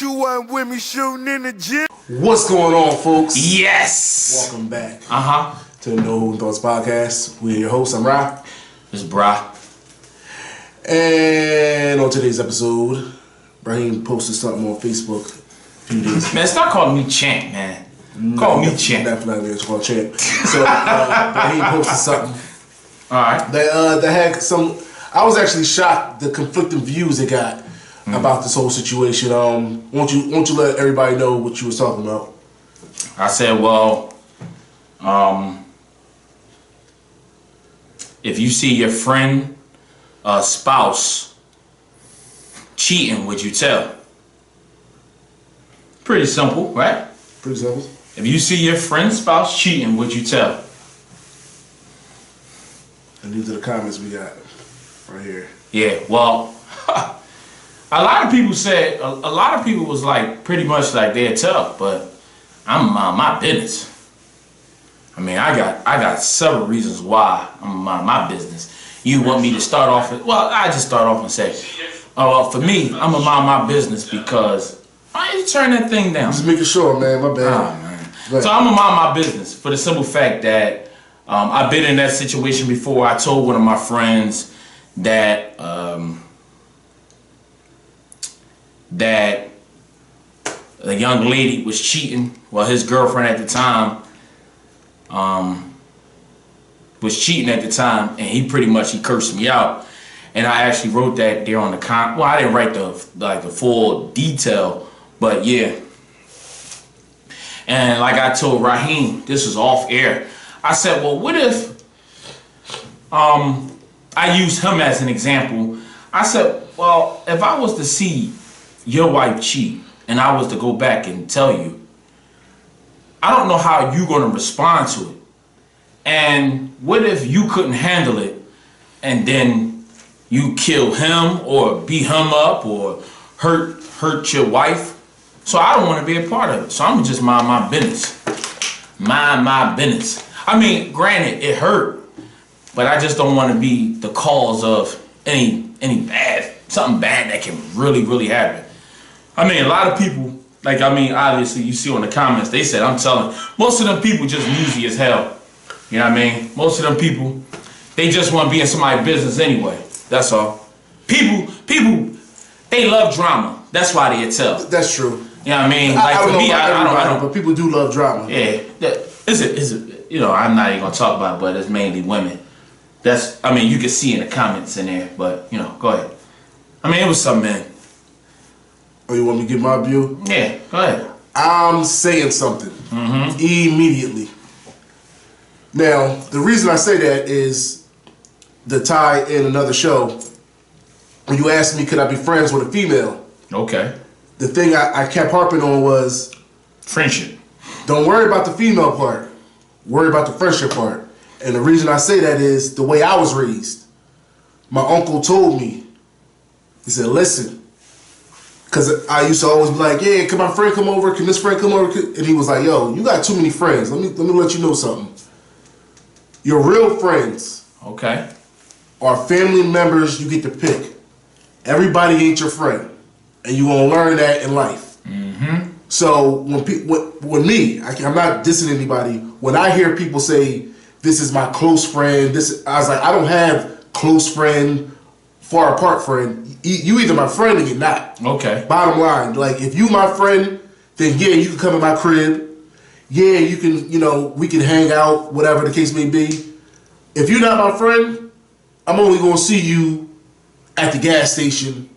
You weren't with me shooting in the gym. What's going on, folks? Yes! Welcome back to the No Holding Thoughts podcast. We're your hosts. I'm Ra. This is Bra. And on today's episode, Brahim posted something on Facebook a few days ago. Man, stop calling me Champ, man. Call me Champ. Definitely it's called Champ. So Brahim posted something. Alright. That had some... I was actually shocked the conflicting views it got about this whole situation. Won't you let everybody know what you was talking about? I said, well, if you see your friend, spouse cheating, would you tell? Pretty simple, right? Pretty simple. If you see your friend's spouse cheating, would you tell? And these are the comments we got right here. Yeah, well, a lot of people said, a lot of people was like, pretty much like they'd tell, but I'm my business. I mean, I got several reasons why I'm my business. You want me to start off, well, I just start off and say, well, for me, I'm gonna mind my business because I ain't turn that thing down. Just making sure, man, my bad. Oh, man. So I'm gonna mind my business for the simple fact that I've been in that situation before. I told one of my friends that that a young lady was cheating. Well, his girlfriend at the time was cheating at the time, and he cursed me out. And I actually wrote that there on the well, I didn't write the full detail, but yeah. And like I told Raheem, this was off air. I said, well, what if I used him as an example. I said, well, if I was to see your wife cheat and I was to go back and tell you, I don't know how you're going to respond to it. And what if you couldn't handle it and then you kill him or beat him up or hurt your wife? So I don't want to be a part of it. So I'm going to just mind my business. Mind my business. I mean, granted, it hurt. But I just don't want to be the cause of something bad that can really, really happen. I mean, a lot of people, obviously you see on the comments, they said, I'm telling, most of them people just newsy as hell. You know what I mean? Most of them people, they just want to be in somebody's business anyway. That's all. People, they love drama. That's why they tell. That's true. You know what I mean? I don't, but people do love drama. Yeah. Is it, I'm not even going to talk about it, but it's mainly women. You can see in the comments in there, but, go ahead. It was some men. Oh, you want me to give my view? Yeah, go ahead. I'm saying something immediately. Now, the reason I say that is the tie in another show. When you asked me, could I be friends with a female? Okay. The thing I kept harping on was friendship. Don't worry about the female part. Worry about the friendship part. And the reason I say that is the way I was raised. My uncle told me, he said, listen, because I used to always be like, yeah, can my friend come over? Can this friend come over? And he was like, yo, you got too many friends. Let me let you know something. Your real friends, okay, are family members you get to pick. Everybody ain't your friend. And you're going to learn that in life. So when me, I'm not dissing anybody, when I hear people say, this is my close friend, I was like, I don't have close friend, far apart friend. You either my friend or you're not. Okay. Bottom line, like if you my friend, then yeah, you can come in my crib. Yeah, you can, we can hang out, whatever the case may be. If you're not my friend, I'm only going to see you at the gas station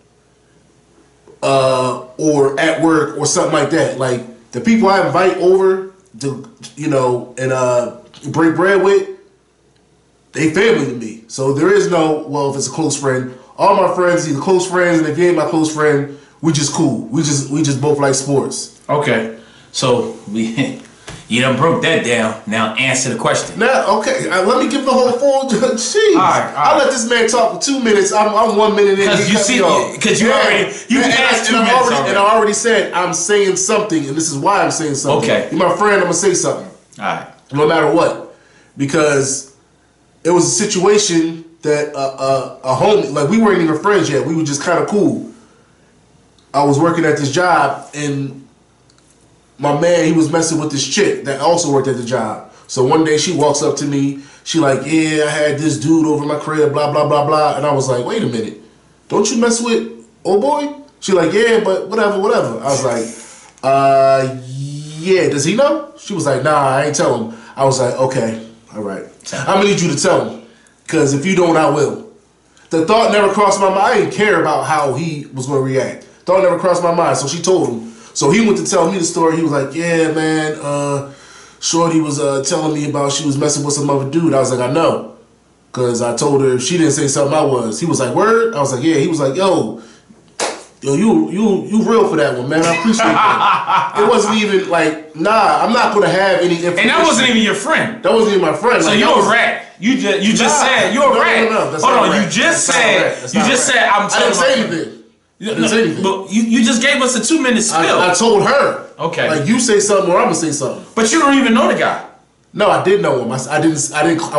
or at work or something like that. Like the people I invite over to, and break bread with, they family to me. So there is no, well, if it's a close friend, all my friends, either close friends, and if you ain't my close friend, we just cool. We just both like sports. Okay, so you done broke that down. Now answer the question. Now, okay, let me give the whole full. Jeez, All right. I let this man talk for 2 minutes. I'm 1 minute in. Because you see, because you already passed 2 minutes already. And I already said I'm saying something, and this is why I'm saying something. Okay, you're my friend. I'm gonna say something. All right. No matter what, because it was a situation that a homie, like we weren't even friends yet. We were just kind of cool. I was working at this job, and my man, he was messing with this chick that also worked at the job. So one day she walks up to me. She like, yeah, I had this dude over my crib, blah, blah, blah, blah. And I was like, wait a minute. Don't you mess with old boy? She like, yeah, but whatever. I was like, yeah, does he know? She was like, nah, I ain't tell him. I was like, okay, all right. I'm gonna need you to tell him. Because if you don't, I will. The thought never crossed my mind. I didn't care about how he was gonna react. Thought never crossed my mind. So she told him. So he went to tell me the story. He was like, yeah, man, Shorty was telling me about she was messing with some other dude. I was like, I know. Because I told her if she didn't say something, I was. He was like, word? I was like, yeah. He was like, yo, you real for that one, man. I appreciate that. It wasn't even like, nah, I'm not going to have any information. And that wasn't even your friend. That wasn't even my friend. So like, you're a rat. You just said you're a rat. No, that's Hold not on, rat. you just That's said I'm I didn't say anything. But you just gave us a 2-minute spill. I told her. Okay. Like you say something or I'm gonna say something. But you don't even know the guy. No, I did know him. I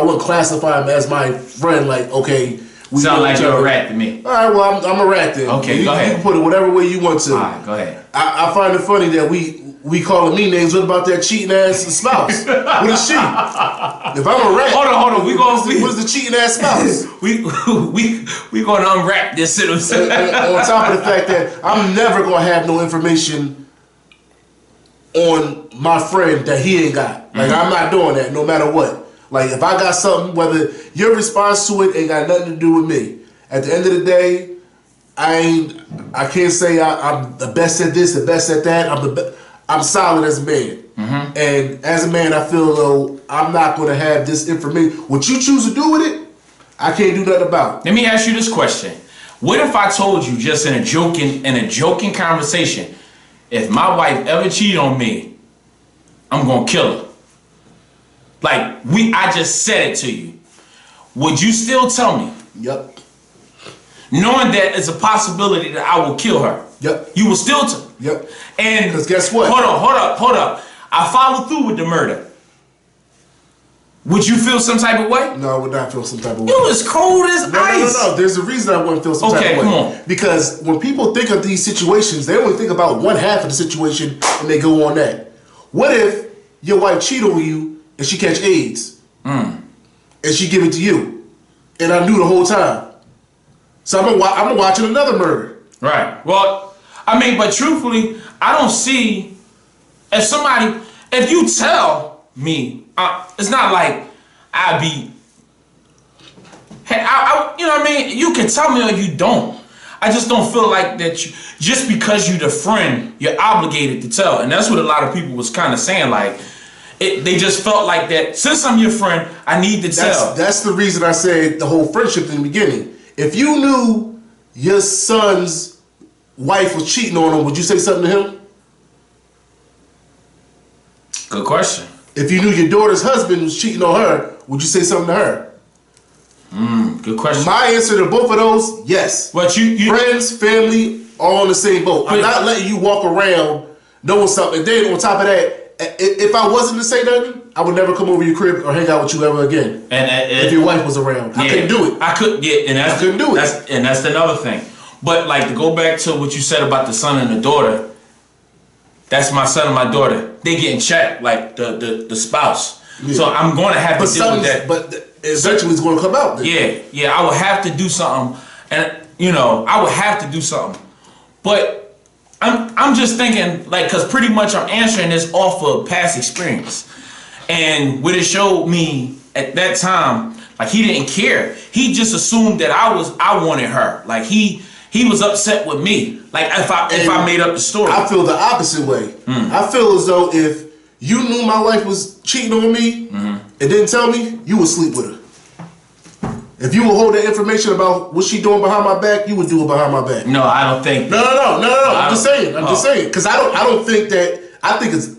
wouldn't classify him as my friend. Like, okay, we sound like you're other. a rat to me. All right, well, I'm a rat then. Okay, go ahead. You can put it whatever way you want to. All right, go ahead. I find it funny that we calling me names. What about that cheating ass spouse? What is she? If I'm a rat, hold on. What is the cheating ass spouse? we gonna unwrap this situation. On top of the fact that I'm never gonna have no information on my friend that he ain't got. Like I'm not doing that no matter what. Like if I got something, whether your response to it ain't got nothing to do with me. At the end of the day, I can't say I'm the best at this, the best at that. I'm solid as a man. And as a man, I feel though I'm not gonna have this information. What you choose to do with it, I can't do nothing about. Let me ask you this question. What if I told you just in a joking conversation, if my wife ever cheated on me, I'm gonna kill her? Like I just said it to you. Would you still tell me? Yep. Knowing that it's a possibility that I will kill her. Yep. You will still tell. Yep. And because guess what? Hold up. I followed through with the murder. Would you feel some type of way? No, I would not feel some type of way. You was cold as ice. No. There's a reason I wouldn't feel some type of way. Okay, come on. Because when people think of these situations, they only think about one half of the situation and they go on that. What if your wife cheated on you and she catch AIDS? And she give it to you. And I knew the whole time. So I'm watching another murder. Right. Well, I mean, but truthfully, I don't see if you tell me, it's not like I'd be, you know what I mean? You can tell me or you don't. I just don't feel like that just because you're the friend, you're obligated to tell. And that's what a lot of people was kind of saying, like, they just felt like that, since I'm your friend, I need to tell. That's the reason I said the whole friendship in the beginning. If you knew your son's wife was cheating on him, would you say something to him? Good question. If you knew your daughter's husband was cheating on her, would you say something to her? Good question. My answer to both of those, yes. But you friends, family, all on the same boat. I'm not letting you walk around knowing something. And then on top of that, if I wasn't to say nothing, I would never come over your crib or hang out with you ever again. And if your wife was around, I couldn't do it. I couldn't do it. And that's another thing. But like to go back to what you said about the son and the daughter, that's my son and my daughter. They getting checked like the spouse. Yeah. So I'm going to have to deal with that. But eventually it's going to come out. Then. Yeah. I would have to do something, and I would have to do something. But I'm just thinking, like, because pretty much I'm answering this off of past experience. And what it showed me at that time, like, he didn't care. He just assumed that I wanted her. Like, he was upset with me. Like, if I made up the story. I feel the opposite way. I feel as though if you knew my wife was cheating on me and didn't tell me, you would sleep with her. If you would hold that information about what she doing behind my back, you would do it behind my back. No, I don't think. No. I'm just saying. Because I don't think that. I think it's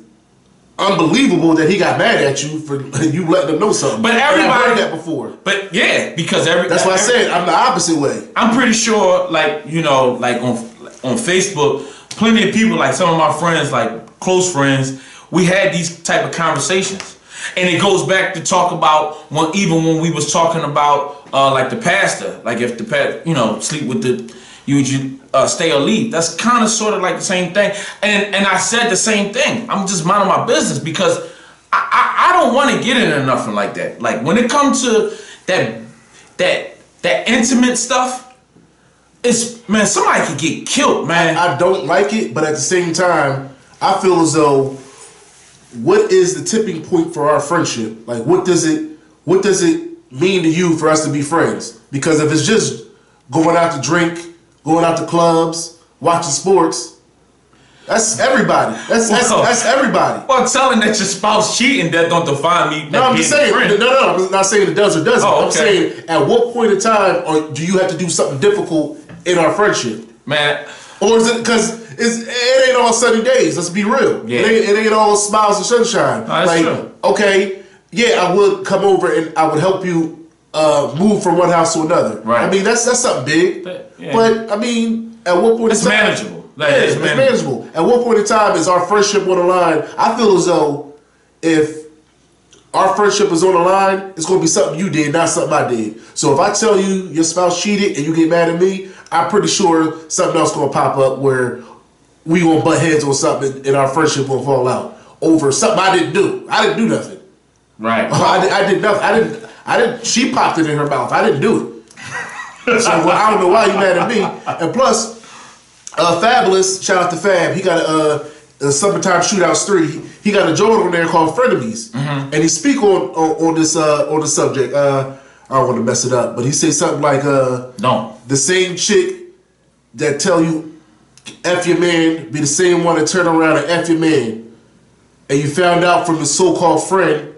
unbelievable that he got mad at you for you letting him know something. But everybody I've heard that before. But yeah, because that's why I said I'm the opposite way. I'm pretty sure, like, you know, like on Facebook, plenty of people, like some of my friends, like close friends, we had these type of conversations. And it goes back to talk about even when we was talking about like the pastor, like if the pastor, you know, sleep with the you stay or leave. That's kind of sort of like the same thing. And I said the same thing. I'm just minding my business because I don't want to get into nothing like that. Like when it comes to that intimate stuff, man, somebody could get killed, man. I don't like it, but at the same time, I feel as though, what is the tipping point for our friendship? Like, what does it mean to you for us to be friends? Because if it's just going out to drink, going out to clubs, watching sports, that's everybody. That's everybody. Well, telling that your spouse cheating, that don't define me. No, I'm just saying. No, I'm not saying it does or doesn't. Oh, okay. I'm saying, at what point in time, or do you have to do something difficult in our friendship, man? Or is it because it ain't all sunny days? Let's be real. Yeah. It ain't all smiles and sunshine. No, that's true. Okay, yeah, I would come over and I would help you move from one house to another. Right. I mean, that's something big. Yeah. But I mean, at what point it's in time? manageable. Like, Yeah, it's manageable. At what point in time is our friendship on the line? I feel as though if our friendship is on the line, it's going to be something you did, not something I did. So if I tell you your spouse cheated and you get mad at me, I'm pretty sure something else going to pop up where we going to butt heads on something and our friendship will fall out over something I didn't do. I didn't do nothing. Right. I did nothing. I didn't. She popped it in her mouth. I didn't do it. So I don't know why you mad at me. And plus, Fabulous, shout out to Fab. He got a Summertime Shootouts 3. He got a joint on there called Frenemies, and he speak on this subject. I don't want to mess it up, but he said something like, "No, the same chick that tell you F your man be the same one that turn around and F your man, and you found out from the so-called friend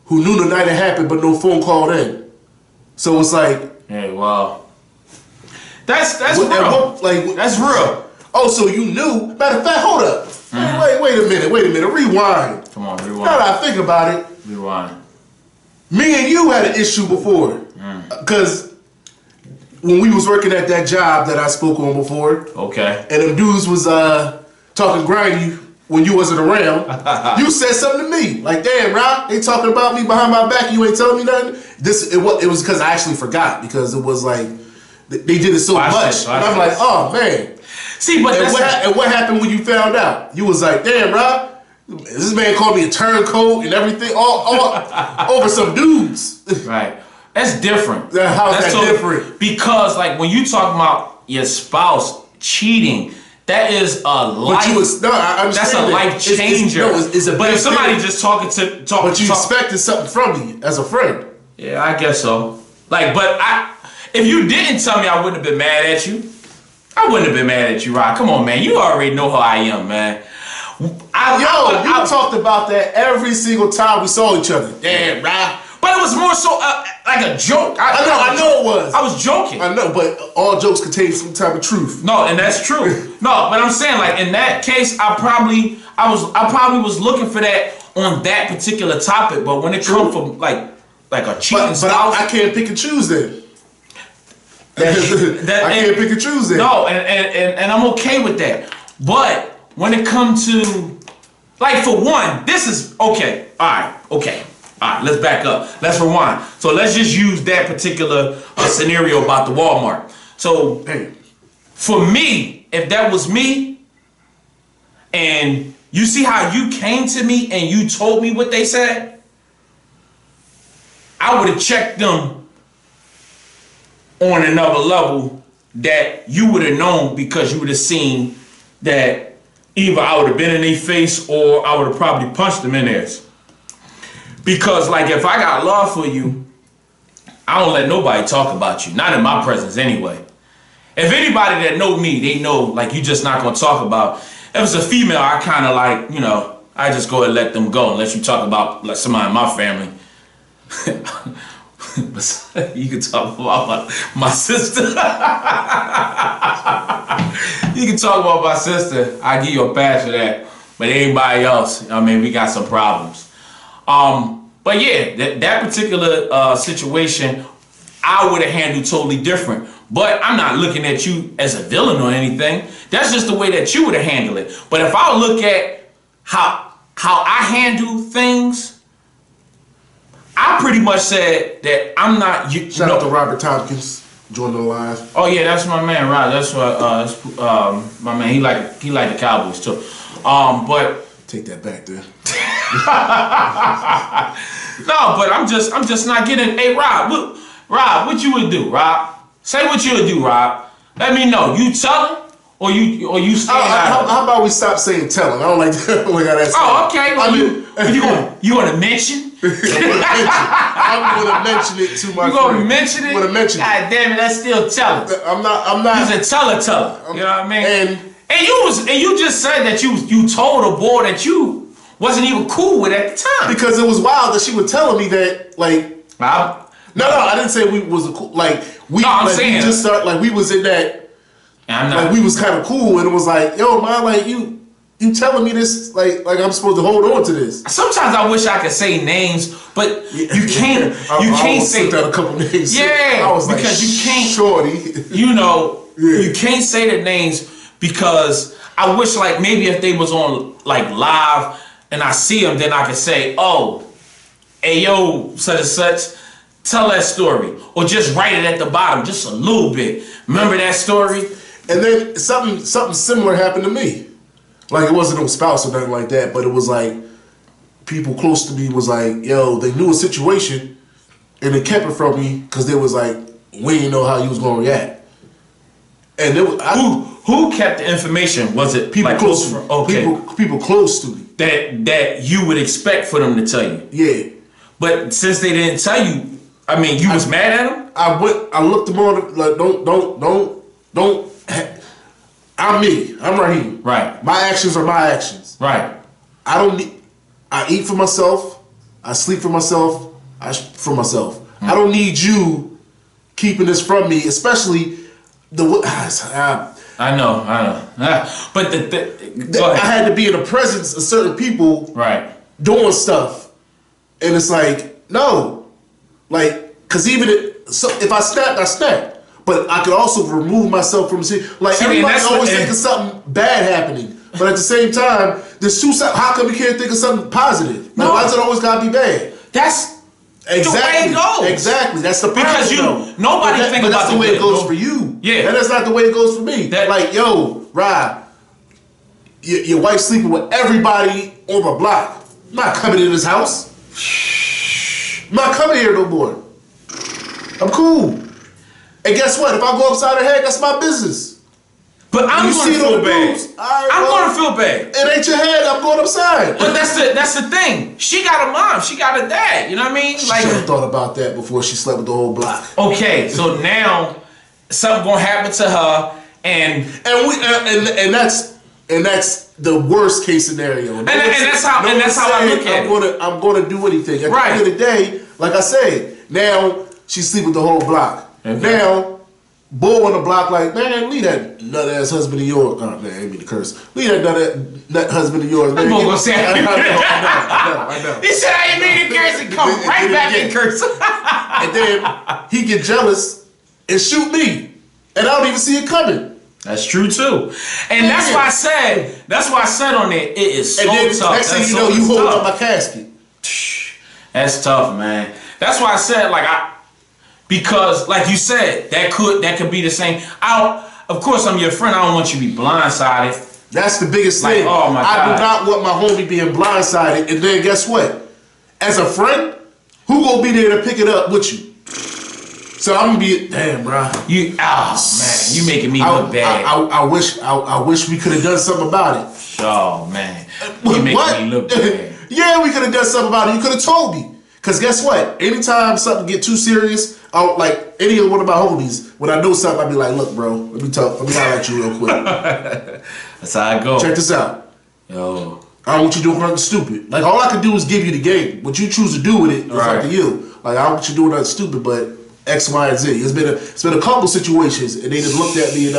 who knew the night it happened but no phone called in." So it's like, yeah, well, that's real. That's real. Oh, so you knew? Matter of fact, hold up. Wait a minute. Rewind. Come on, rewind. Now that I think about it, Rewind. me and you had an issue before, because when we was working at that job that I spoke on before, okay, and them dudes was talking grindy when you wasn't around, you said something to me like, "Damn, Rob, they talking about me behind my back and you ain't telling me nothing." It was because I actually forgot, because it was like they did it so much, and I'm like, "Oh man." See, but and what happened when you found out? You was like, "Damn, Rob, this man called me a turncoat and everything, all over some dudes." Right. That's different. How's that different? Because like when you talk about your spouse cheating, that is a life. I understand that's a life changer. But if somebody just talking, but you expected something from me as a friend. Yeah, I guess so. Like, but if you didn't tell me, I wouldn't have been mad at you. I wouldn't have been mad at you, Rob. Come on, man. You already know how I am, man. You talked about that every single time we saw each other. Damn, Rob. But it was more so like a joke. I know it was. I was joking. I know, but all jokes contain some type of truth. No, and that's true. No, but I'm saying, like, in that case, I probably was looking for that on that particular topic. But when it comes from like a cheating spouse, I can't pick and choose then. I can't pick and choose then. No, and I'm okay with that. But when it comes to, like, for one, this is okay. All right, let's back up. Let's rewind. So let's just use that particular scenario about the Walmart. So for me, if that was me, and you see how you came to me and you told me what they said, I would have checked them on another level that you would have known, because you would have seen that either I would have been in their face or I would have probably punched them in theirs. Because, like, if I got love for you, I don't let nobody talk about you. Not in my presence anyway. If anybody that know me, they know, like, you just not going to talk about. If it's a female, I kind of like, you know, I just go and let them go unless you talk about like somebody in my family. You can talk about my sister. You can talk about my sister. I give you a pass for that. But anybody else, I mean, we got some problems. But yeah, that particular situation, I would have handled totally different. But I'm not looking at you as a villain or anything. That's just the way that you would have handled it. But if I look at how I handle things, I pretty much said that I'm not. Shout out to Robert Tompkins joining the live. Oh yeah, that's my man, Rod. That's what my man. He like the Cowboys too. But take that back there. No, but I'm just not getting. Hey, Rob, what you would do, Rob? Say what you would do, Rob. Let me know. You tell him, or you stay out. How about we stop saying telling? I don't like that. Oh, okay. Well, you want to mention? I'm gonna mention it to my. You gonna mention it? I'm gonna mention it. God damn it, that's still telling. I'm not. He's a teller. You know what I mean? And you just said that you told a boy that you wasn't even cool with at the time. Because it was wild that she was telling me that, like. No, I didn't say we was a cool, like we. No, I'm saying we just start like we was in that. I'm not. Like we was kind of cool, and it was like, yo, man, like you telling me this, like I'm supposed to hold on to this. Sometimes I wish I could say names, but you can't. You can't say that a couple names. Yeah, I was because like, you can't. Shorty. You know, you can't say the names because I wish like maybe if they was on like live and I see them, then I could say, oh, hey yo, such and such. Tell that story, or just write it at the bottom, just a little bit. Remember that story? And then something similar happened to me. Like it wasn't no spouse or nothing like that, but it was like people close to me was like, yo, they knew a situation, and they kept it from me because they was like, we didn't know how you was gonna react. And it was, who kept the information? Was it people like close to me? Okay, people close to me that you would expect for them to tell you. Yeah, but since they didn't tell you. I mean, you was mad at him? I looked them on like don't. I'm me. I'm Raheem. Right. My actions are my actions. Right. I eat for myself. I sleep for myself. For myself. I don't need you keeping this from me, especially the. I know. But I had to be in the presence of certain people. Right. Doing stuff, and it's like no. Like, cause even if I snapped, I snapped. But I could also remove myself from the like everybody's always thinking something bad happening. But at the same time, there's two sides. How come you can't think of something positive? Like, why does it always gotta be bad? That's exactly the way it goes. Exactly. That's the problem. Because nobody think about that's the way it goes for you. Yeah. And that's not the way it goes for me. Like, yo, Rob, your wife's sleeping with everybody on my block. I'm not coming in this house. I'm not coming here no more. I'm cool. And guess what? If I go upside her head, that's my business. But I'm going to feel bad. I'm going to feel bad. It ain't your head. I'm going upside. But that's the thing. She got a mom. She got a dad. You know what I mean? She should have thought about that before she slept with the whole block. Okay, so now something gonna happen to her, and that's the worst case scenario. And that's how I look at it. I'm gonna do anything. At the end of the day, like I say, now she sleep with the whole block. Okay. Now, bull on the block like, man, leave that nut ass husband of yours. Oh man, I didn't mean to curse. Leave that nut husband of yours. Man. I'm gonna say I know. He said I didn't mean to curse and come right back and curse. And then he get jealous and shoot me, and I don't even see it coming. That's true too, and that's why I said on there, it is so and then, tough. Next thing you know, you hold up my casket. That's tough, man. That's why I said because like you said, that could be the same. Of course, I'm your friend. I don't want you to be blindsided. That's the biggest thing. Oh my God. I do not want my homie being blindsided. And then guess what? As a friend, who gonna be there to pick it up with you? So I'm gonna be damn, bro. Man, you making me look bad. I wish we could have done something about it. Oh man, you making me look bad. Yeah, we could have done something about it. You could have told me. Cause guess what? Anytime something get too serious, like any of one of my homies, when I know something, I be like, look, bro, let me holler at you real quick. That's how I go. Check this out. Yo. I don't want you doing something stupid. Like all I can do is give you the game. What you choose to do with it is up to you. Like, I don't want you doing nothing stupid, but X, Y, and Z. It's been a couple situations, and they just looked at me and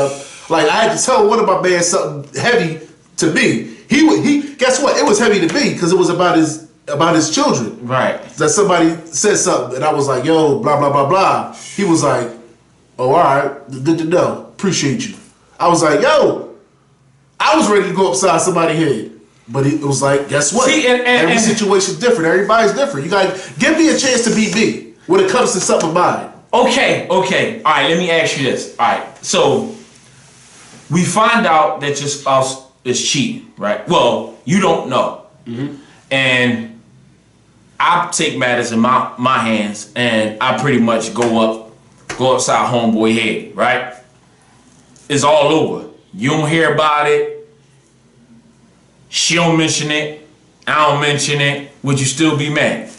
like I had to tell one of my man something heavy to me. He guess what? It was heavy to me because it was about his children. Right. That somebody said something, and I was like, yo, blah blah blah blah. He was like, oh, all right, good to know. Appreciate you. I was like, yo, I was ready to go upside somebody's head. But it was like, guess what? See, every situation's different. Everybody's different. You guys give me a chance to beat me when it comes to something mine. Okay. All right, let me ask you this. All right, so we find out that your spouse is cheating, right? Well, you don't know. Mm-hmm. And I take matters in my hands, and I pretty much go upside homeboy head, right? It's all over. You don't hear about it. She don't mention it. I don't mention it. Would you still be mad?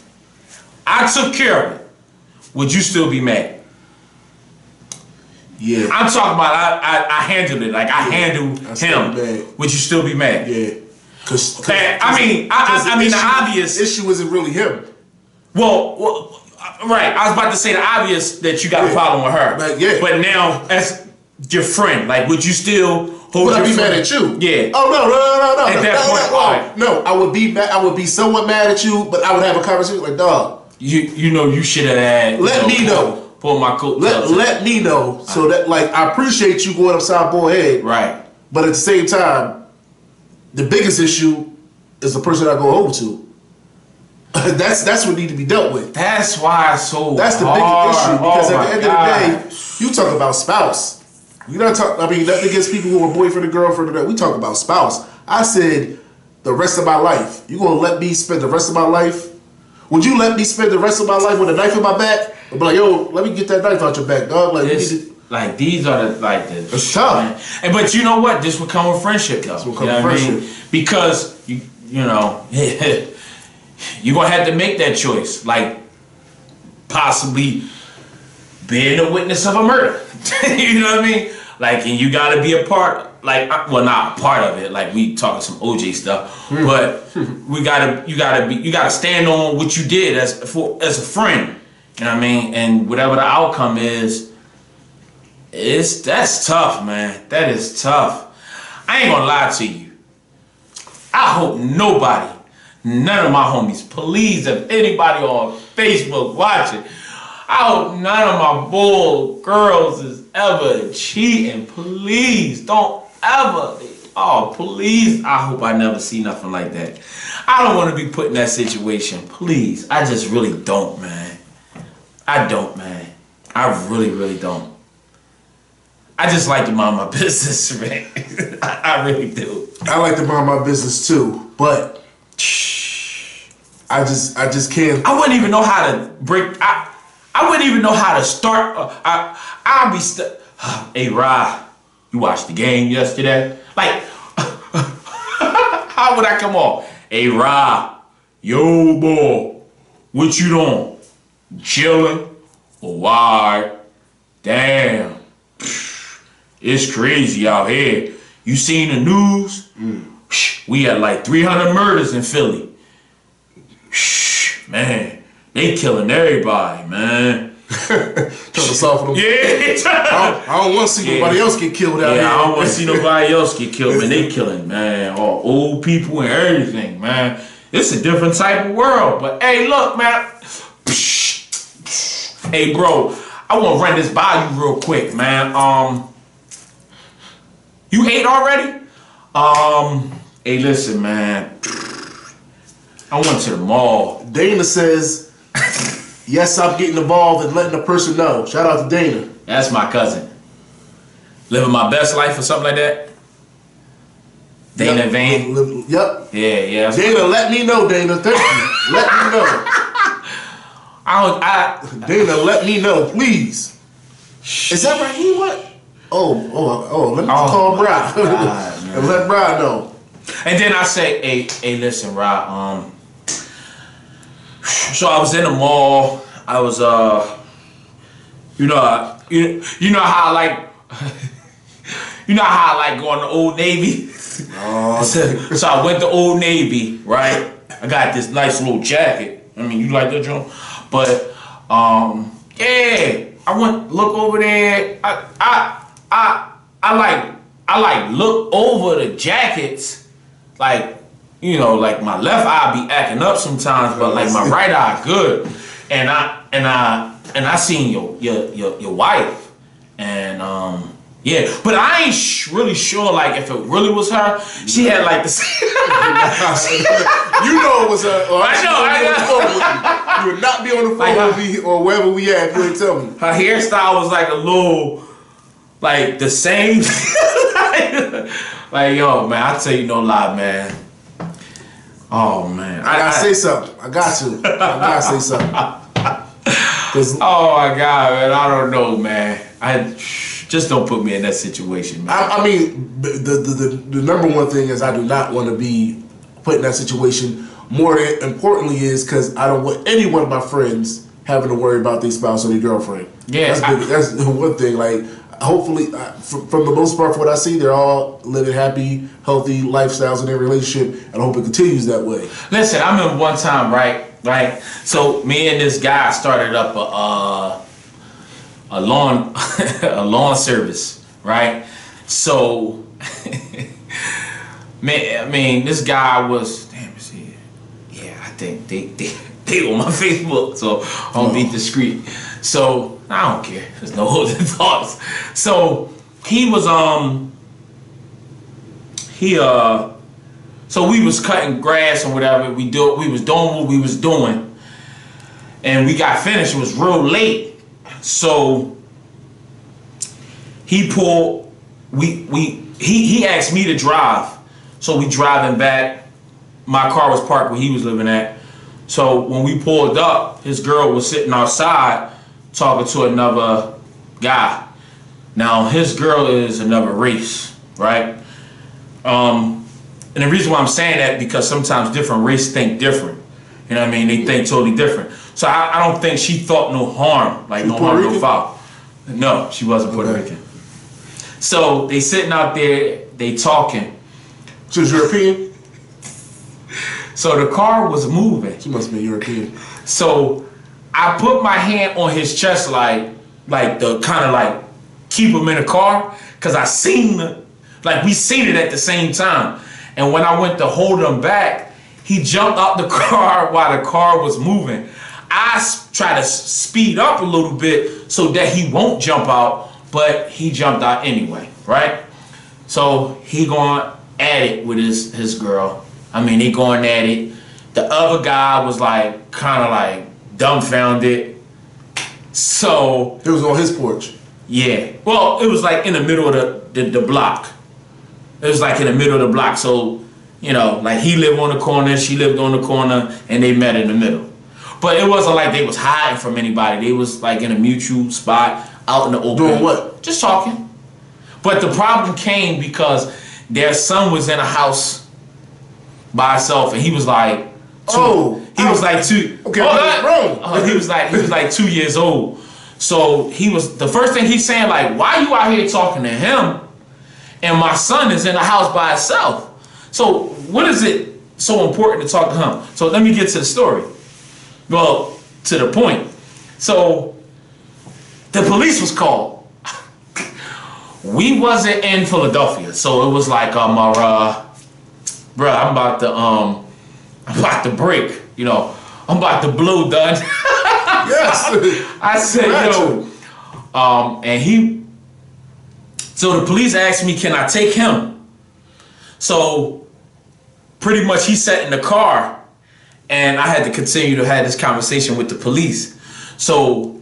I took care of it. Would you still be mad? Yeah. I'm talking about I handled it. Like I handled him. Would you still be mad? Yeah. I mean, the obvious issue isn't really him. Well, right. I was about to say the obvious that you got a problem with her. But now, as your friend, like, would you still hold? Would I be mad at you? Yeah. Oh no. At that point, right. No, I would be mad. I would be somewhat mad at you, but I would have a conversation like, dog. You know you should have had. Let me know. Pull my coat. Let me know so that, like, I appreciate you going upside boy head. Right. But at the same time, the biggest issue is the person I go over to. That's what need to be dealt with. That's why it's so That's the biggest issue, because at the end of the day, you talk about spouse. We don't talk. I mean, nothing against people who are boyfriend and girlfriend. We talk about spouse. I said the rest of my life. You gonna let me spend the rest of my life? Would you let me spend the rest of my life with a knife in my back? I'd be like, yo, let me get that knife out your back, dog. Like, like these are the it's tough. And but you know what? This will come with friendship, though. This will come with friendship. I mean? Because you know. You're going to have to make that choice. Like, possibly being a witness of a murder. You know what I mean? Like, and you got to be a part, like, well, not a part of it. Like, we talking some OJ stuff. But you got to stand on what you did as a friend. You know what I mean? And whatever the outcome is, that's tough, man. That is tough. I ain't going to lie to you. I hope none of my homies, please, if anybody on Facebook watching, I hope none of my boy girls is ever cheating. Please don't ever. Oh, please. I hope I never see nothing like that. I don't want to be put in that situation. Please. I just really don't, man. I don't, man. I really, really don't. I just like to mind my business, man. I really do. I like to mind my business too, but I just can't. I wouldn't even know how to break. I wouldn't even know how to start. I'll be stuck. Hey, Rod, you watched the game yesterday? Like, how would I come off? Hey, Rod, yo, boy, what you doing? Chilling? Or why? Damn, it's crazy out here. You seen the news? We had like 300 murders in Philly. Man, they killing everybody, man. Trying to soften them. Yeah. I don't want to see nobody else get killed out here. Yeah, I don't want to see nobody else get killed, man. They killing, man, all old people and everything, man. It's a different type of world. But hey, look, man. Hey, bro, I want to run this by you real quick, man. You ate already? Hey, listen, man. I went to the mall. Dana says, yes, I'm getting involved and letting the person know. Shout out to Dana. That's my cousin. Living my best life or something like that. Dana Vane. Yep. Yeah. Dana, let me know, Dana. Thank you. Let me know. Dana, let me know, please. Is that right? You what? Oh, let me call Brad. And let Brad know. And then I say, hey, listen, Rod, so I was in the mall. I was, you know how I like, going to Old Navy. So I went to Old Navy, right? I got this nice little jacket. I mean, you like that, Joe? But Yeah, I went look over there. I like look over the jackets, like, you know, like my left eye be acting up sometimes, but like my right eye good. And I seen your wife, and yeah, but I ain't really sure like if it really was her. She had like the You know it was her. I know. You would not be on the phone with me or wherever we at if you didn't tell me. Her hairstyle was like a little, like the same. like, yo, man, I tell you no lie, man. Oh man, I gotta say something. I got to. I gotta say something. Oh my God, man, I don't know, man. I just don't put me in that situation, man. I mean, the number one thing is I do not want to be put in that situation. More importantly is because I don't want any one of my friends having to worry about their spouse or their girlfriend. Yeah, that's one thing. Like, hopefully, from the most part, from what I see, they're all living happy, healthy lifestyles in their relationship, and I hope it continues that way. Listen, I remember one time, right? So me and this guy started up a lawn a lawn service, right? So, man, I mean, this guy was, damn, is he? Yeah, I think they on my Facebook, so I'll be discreet. So I don't care. There's no holding thoughts. So he was so we was cutting grass or whatever. We was doing what we was doing, and we got finished. It was real late, so he pulled. He asked me to drive, so we driving back. My car was parked where he was living at. So when we pulled up, his girl was sitting outside talking to another guy. Now his girl is another race, right? And the reason why I'm saying that because sometimes different races think different. You know what I mean? They think totally different. So I don't think she thought no harm, like no harm, no foul. No, she wasn't Puerto Rican. So they sitting out there, they talking. She was European? So the car was moving. She must be European. So I put my hand on his chest like the kind of like keep him in the car, because I seen the, like we seen it at the same time. And when I went to hold him back, he jumped out the car while the car was moving. I try to speed up a little bit so that he won't jump out, but he jumped out anyway, right? So he going at it with his girl. I mean, they going at it. The other guy was like, kind of like dumbfounded. So it was on his porch. Yeah. Well, it was like in the middle of the block. It was like in the middle of the block. So, you know, like he lived on the corner, she lived on the corner, and they met in the middle. But it wasn't like they was hiding from anybody. They was like in a mutual spot out in the open. Doing what? Just talking. But the problem came because their son was in a house by himself, and he was like two. He was like 2. Okay, wrong. He was like 2 years old. So he was, the first thing he's saying, like, why you out here talking to him? And my son is in the house by himself. So what is it so important to talk to him? So let me get to the story. Well, to the point. So the police was called. We wasn't in Philadelphia, so it was like bro, I'm about to break. You know, I'm about to blow, done. Yes. I said, yo, and he. So the police asked me, can I take him? So pretty much he sat in the car, and I had to continue to have this conversation with the police. So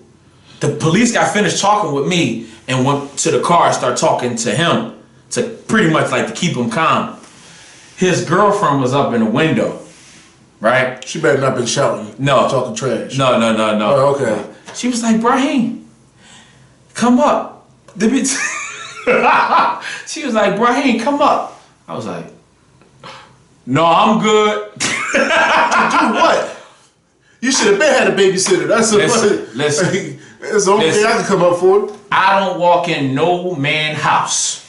the police got finished talking with me and went to the car and started talking to him to pretty much like to keep him calm. His girlfriend was up in the window, right? She better not been shouting. No. Talking trash. No. Oh, okay. She was like, Brahim, come up. The bitch. She was like, Brahim, come up. I was like, no, I'm good. Do what? You should have been had a babysitter. That's Listen. That's the only thing I can come up for. I don't walk in no man house.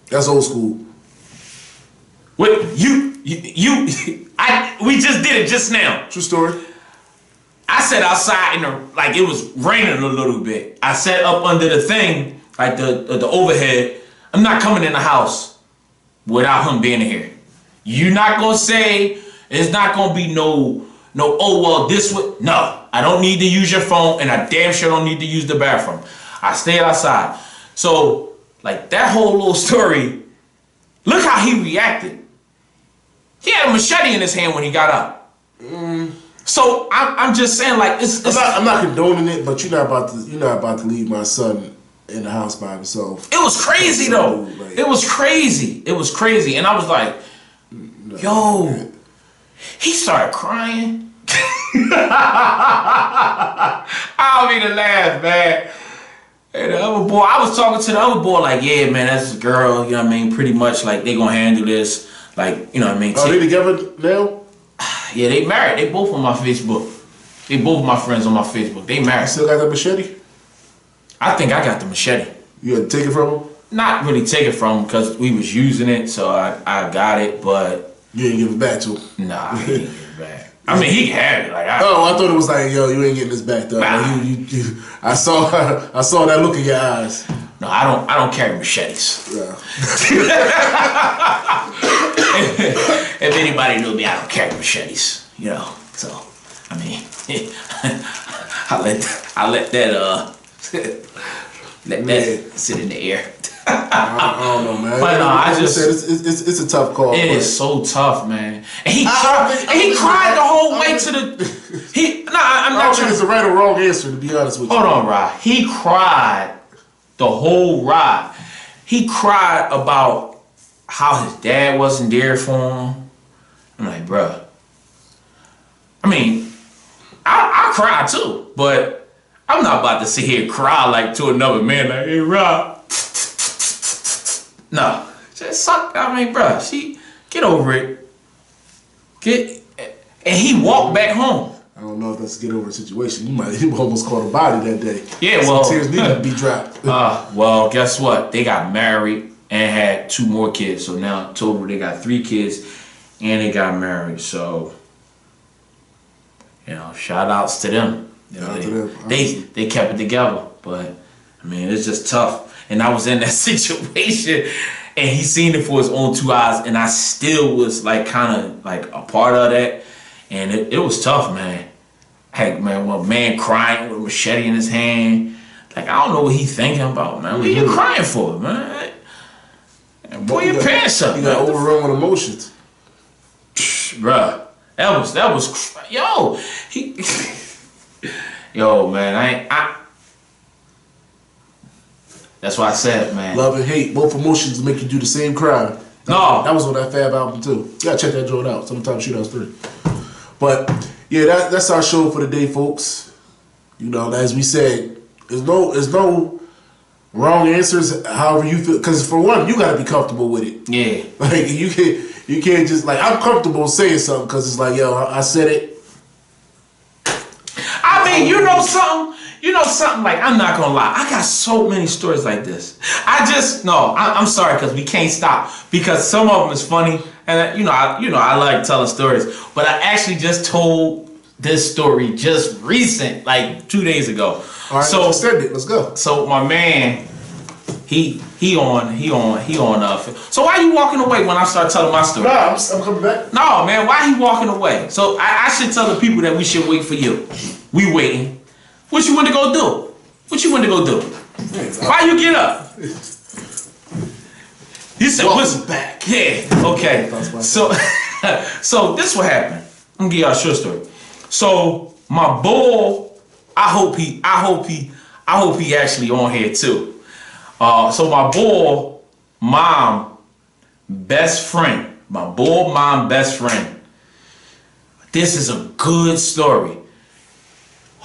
That's old school. What we just did it just now. True story. I sat outside like it was raining a little bit. I sat up under the thing, like the overhead. I'm not coming in the house without him being here. You're not gonna say it's not gonna be no. Oh well, this would no. I don't need to use your phone, and I damn sure don't need to use the bathroom. I stayed outside. So like that whole little story. Look how he reacted. He had a machete in his hand when he got up. So I'm just saying, like it's I'm not condoning it, but you're not about to leave my son in the house by himself. It was crazy though. Like, it was crazy. It was crazy, and I was like, "Yo," he started crying. I don't mean to laugh, man. And the other boy, I was talking to the other boy, like, "Yeah, man, that's a girl. You know what I mean? Pretty much, like, they gonna handle this. Like, you know what I mean?" Are they together now? Yeah, they married. They both on my Facebook. They both my friends on my Facebook. They married. Still got that machete? I think I got the machete. You had to take it from him? Not really take it from him because we was using it, so I got it, but You didn't give it back to him? nah, he didn't give it back. I mean, he can have it. Like, I thought it was like, yo, you ain't getting this back though. Nah. Like, I saw that look in your eyes. No, I don't carry machetes. Yeah. If anybody knew me, I don't carry machetes. You know, so I mean, I let that sit in the air. I don't know, man. But no, I just said it's a tough call. It is so tough, man. And he cried the whole way to the. I'm I not don't think trying. it's a right or wrong answer, to be honest with you. Hold on, Rod. He cried the whole ride. He cried about how his dad wasn't there for him. I'm like, bruh. I mean, I cried too, but I'm not about to sit here and cry like to another man, like, "Hey, Rod." No, just suck. I mean, bruh, get over it. And he walked back home. I don't know if that's a get over situation. You almost caught a body that day. Yeah, Some well, tears needed to be dropped. Well, guess what? They got married and had 2 more kids. So now total they got 3 kids and they got married. So, you know, shout outs to them. You know, they kept it together. But I mean, it's just tough. And I was in that situation and he seen it for his own 2 eyes, and I still was like kind of like a part of that. And it was tough, man. Heck, man, a man crying with a machete in his hand. Like, I don't know what he thinking about, man. What are you crying for, man? Pull your pants up, You man. got overrun with emotions. Bruh, that was, yo, yo, man, that's why I said, man. Love and hate, both emotions make you do the same crime. No. That was on that Fab album too. You gotta check that joint out. Sometimes Shootouts 3. But yeah, that's our show for the day, folks. You know, as we said, there's no wrong answers. However you feel, because for one, you gotta be comfortable with it. Yeah. Like you can't just like, I'm comfortable saying something because it's like, yo, I said it. I mean, you know something, like, I'm not gonna lie, I got so many stories like this. I'm sorry, because we can't stop, because some of them is funny, and I like telling stories, but I actually just told this story just recent, like 2 days ago. All right, so let's extend it. Let's go. So my man, he on. So why you walking away when I start telling my story? Nah, I'm coming back. No, man, why he walking away? So I should tell the people that we should wait for you. We waiting. What you want to go do? Why you get up? He said, "What's back?" Yeah, okay. So, so this what happened. I'm gonna give y'all a short story. So my boy, I hope he actually on here too. So my boy, best friend. This is a good story.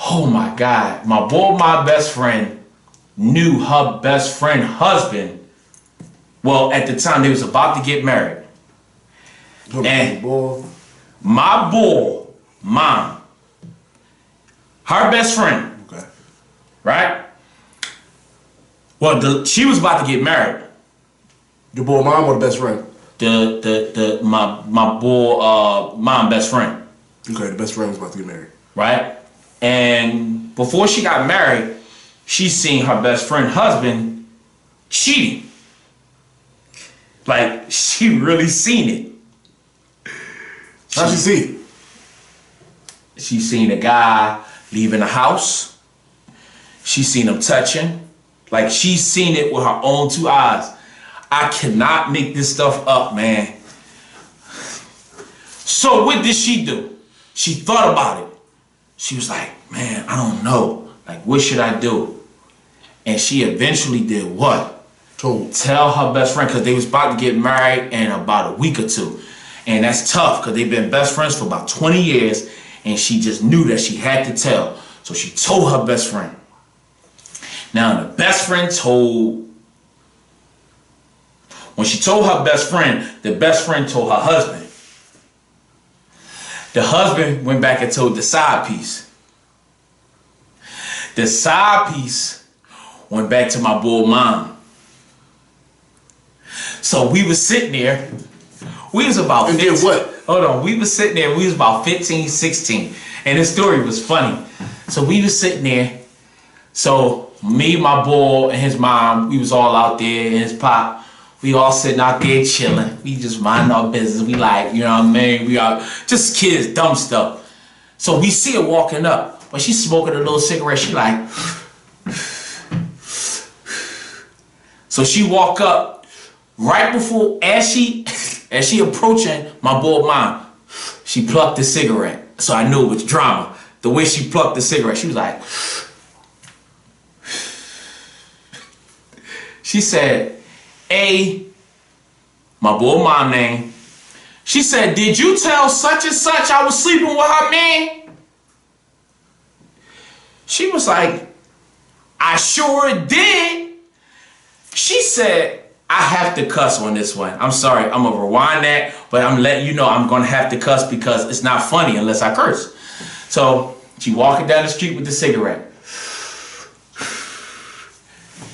Oh my God, my best friend knew her best friend husband. Well, at the time they was about to get married. And my boy, mom, her best friend, okay, right? Well, she was about to get married. Your boy mom or the best friend? My boy mom best friend. Okay, the best friend was about to get married. Right? And before she got married, she seen her best friend husband cheating. Like, she really seen it. How'd she see it? She seen a guy leaving the house. She seen him touching. Like, she seen it with her own 2 eyes. I cannot make this stuff up, man. So what did she do? She thought about it. She was like, man, I don't know. Like, what should I do? And she eventually did what? Tell her best friend, because they was about to get married in about a week or 2. And that's tough, because they've been best friends for about 20 years. And she just knew that she had to tell. So she told her best friend. Now, the best friend told... When she told her best friend, the best friend told her husband. The husband went back and told the side piece. The side piece went back to my boy mom. So we was sitting there. We was about 15. And did what? Hold on. We was sitting there. We was about 15, 16. And this story was funny. So we was sitting there. So me, my boy, and his mom, we was all out there, and his pop. We all sitting out there chilling. We just mind our business. We like, you know what I mean? We are just kids, dumb stuff. So we see her walking up. But she's smoking a little cigarette. She like... So she walk up right before, as she approaching my boy mom, she plucked the cigarette. So I knew it was drama. The way she plucked the cigarette, she was like... She said... my boy mom name. She said, did you tell such and such I was sleeping with her man? She was like, I sure did. She said, I have to cuss on this one. I'm sorry, I'm gonna rewind that, but I'm letting you know I'm gonna have to cuss because it's not funny unless I curse. So she walking down the street with the cigarette.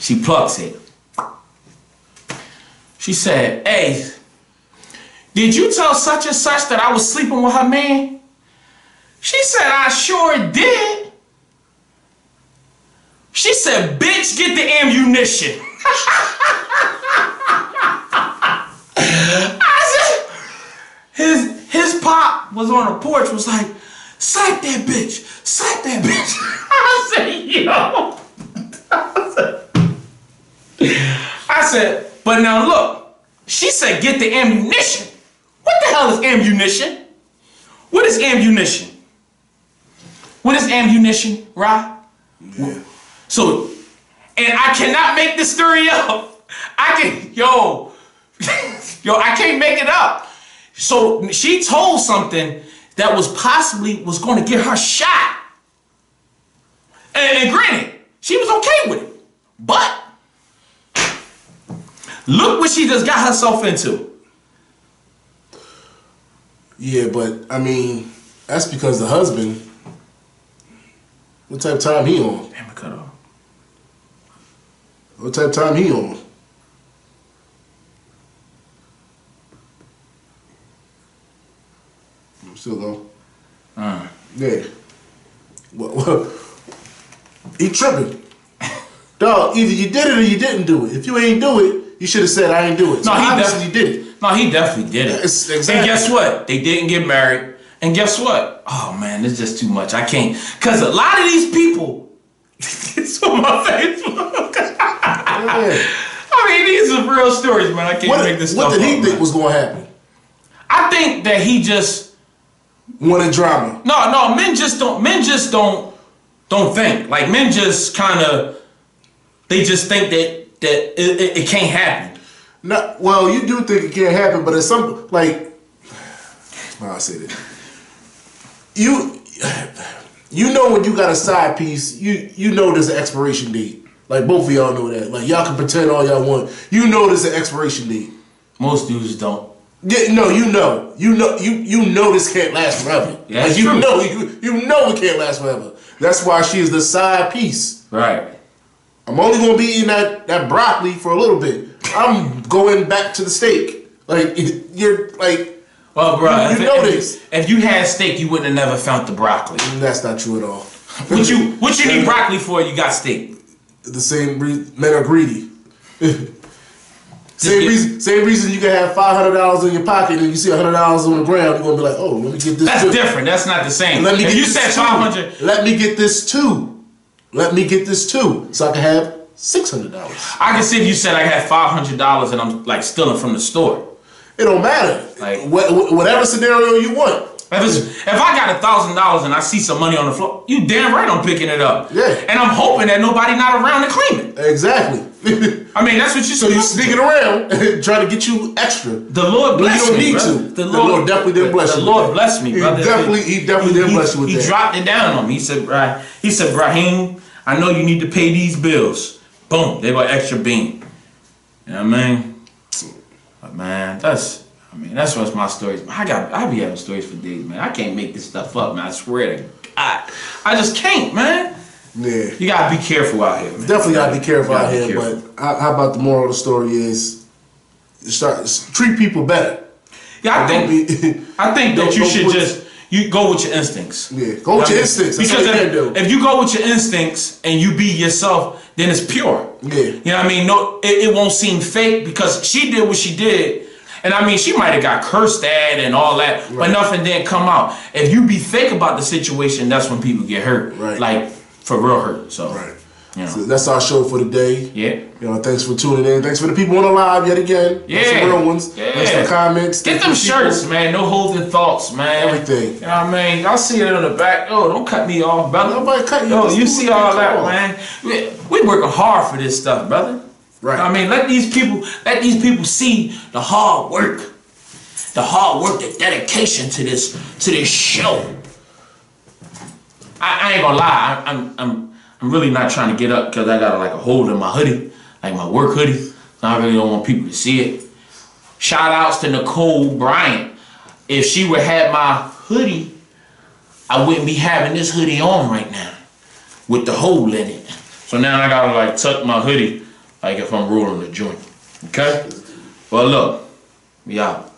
She plucks it. She said, hey, did you tell such and such that I was sleeping with her man? She said, I sure did. She said, bitch, get the ammunition. I said, his pop was on the porch, was like, sack that bitch, sack that bitch. I said, yo. I said, but now look, she said get the ammunition. What the hell is ammunition? What is ammunition? What is ammunition, Rob? Yeah. So, and I cannot make this story up. Yo, I can't make it up. So she told something that was going to get her shot. And granted, she was okay with it. But look what she just got herself into. Yeah, but I mean, that's because the husband, what type of time he on? Damn it, cut off. What type of time he on? I'm still going. Yeah. Well, he tripping. Dog, either you did it or you didn't do it. If you ain't do it, you should have said I ain't do it. So no, he obviously did it. No, he definitely did it. Exactly. And guess what? They didn't get married. And guess what? Oh man, it's just too much. I can't. Because a lot of these people, it's on my Facebook. Yeah. I mean, these are real stories, man. I can't make this stuff up. What did he think was going to happen? I think that he just wanted drama. No, men just don't think. Like, men just kind of, they just think that it can't happen. No, well, you do think it can't happen, but it's some, like, I'll say this. You know when you got a side piece, you know there's an expiration date. Like, both of y'all know that. Like, y'all can pretend all y'all want. You know there's an expiration date. Most dudes don't. Yeah, no, you know this can't last forever. Yeah, like, you know it can't last forever. That's why she is the side piece. Right. I'm only gonna be eating that broccoli for a little bit. I'm going back to the steak. Like, you're like, well, bro, you know this. If you had steak, you wouldn't have never found the broccoli. That's not true at all. What you need broccoli for? You got steak. The same reason men are greedy. Same reason you can have $500 in your pocket and you see $100 on the ground, you're gonna be like, oh, let me get this. That's too. different. That's not the same. Let me if get you this said too. 500, Let me get this too. Let me get this too, so I can have $600. I can see if you said I had $500 and I'm like stealing from the store. It don't matter. Like- Whatever scenario you want. If I got $1,000 and I see some money on the floor, you damn right I'm picking it up. Yeah. And I'm hoping that nobody not around to claim it. Exactly. I mean, that's what you. So you sneaking around trying to get you extra. The Lord bless you don't me, need brother. to. The Lord definitely didn't bless you. The Lord bless me, brother. He definitely didn't bless you with that. He dropped it down on me. He said, Brahim, I know you need to pay these bills. Boom, they got extra bean. You know what I mean? But man, that's what's my stories. I be having stories for days, man. I can't make this stuff up, man. I swear to God, I just can't, man. Yeah. You gotta be careful out here, man. Definitely gotta be careful out here. Careful. But how about the moral of the story is treat people better. Yeah, I think that you should just go with your instincts. Yeah, go with your instincts. That's because what you can do. if you go with your instincts and you be yourself, then it's pure. Yeah. You know what I mean? No, it won't seem fake because she did what she did. And I mean, she might have got cursed at and all that, Right. but nothing didn't come out. If you be fake about the situation, that's when people get hurt. Right. Like, for real hurt. So, Right. you know. So that's our show for today. Yeah. You know, thanks for tuning in. Thanks for the people on the live yet again. Yeah. Some real ones. Yeah. Thanks for the comments. Get Thanks them for the shirts, man. No holding thoughts, man. Everything. You know what I mean? Y'all see it in the back. Oh, don't cut me off, brother. Nobody cut you. Yo, Just you do see what all they that, call. man. We working hard for this stuff, brother. Right. I mean, let these people see the hard work, the dedication to this show. I ain't gonna lie. I'm really not trying to get up because I got like a hole in my hoodie, like my work hoodie. So I really don't want people to see it. Shout outs to Nicole Bryant. If she would have my hoodie, I wouldn't be having this hoodie on right now with the hole in it. So now I gotta like tuck my hoodie like if I'm rolling a joint. Okay? Well, look, we out.